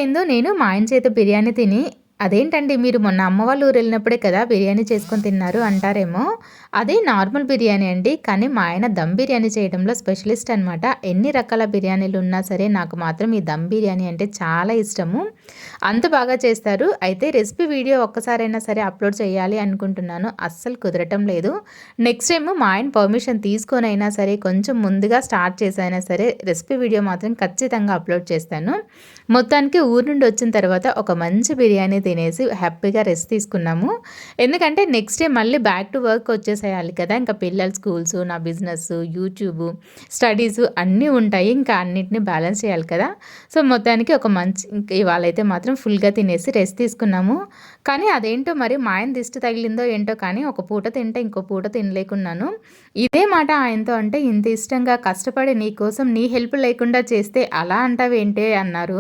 రోజులైందో నేను మా ఆయన చేత బిర్యానీ తిని, అదేంటండి మీరు మొన్న అమ్మ వాళ్ళ ఊరు వెళ్ళినప్పుడే కదా బిర్యానీ చేసుకొని తిన్నారు అంటారేమో. అది నార్మల్ బిర్యానీ అండి. కానీ మా ఆయన దమ్ బిర్యానీ చేయడంలో స్పెషలిస్ట్ అనమాట. ఎన్ని రకాల బిర్యానీలు ఉన్నా సరే నాకు మాత్రం ఈ దమ్ బిర్యానీ అంటే చాలా ఇష్టము. అంత బాగా చేస్తారు. అయితే రెసిపీ వీడియో ఒక్కసారైనా సరే అప్లోడ్ చేయాలి అనుకుంటున్నాను. అస్సలు కుదరటం లేదు. నెక్స్ట్ టైము మా ఆయన పర్మిషన్ తీసుకొనైనా సరే కొంచెం ముందుగా స్టార్ట్ చేసైనా సరే రెసిపీ వీడియో మాత్రం ఖచ్చితంగా అప్లోడ్ చేస్తాను. మొత్తానికి ఊరు నుండి వచ్చిన తర్వాత ఒక మంచి బిర్యానీ తినేసి హ్యాపీగా రెస్ట్ తీసుకున్నాము. ఎందుకంటే నెక్స్ట్ డే మళ్ళీ బ్యాక్ టు వర్క్ వచ్చేసేయాలి కదా! ఇంకా పిల్లల స్కూల్స్, నా బిజినెస్, యూట్యూబ్, స్టడీస్ అన్నీ ఉంటాయి. ఇంకా అన్నిటిని బ్యాలెన్స్ చేయాలి కదా! సో, మొత్తానికి ఒక మంచి ఇవాళైతే మాత్రం ఫుల్‌గా తినేసి రెస్ట్ తీసుకున్నాము. కానీ అదేంటో మరి మా ఆయన దిష్టి తగిలిందో ఏంటో కానీ ఒక పూట తింటే ఇంకో పూట తినలేకున్నాను. ఇదే మాట ఆయనతో అంటే, "ఇంత ఇష్టంగా కష్టపడి నీ కోసం నీ హెల్ప్ లేకుండా చేస్తే అలా అంటావేంటే" అన్నారు.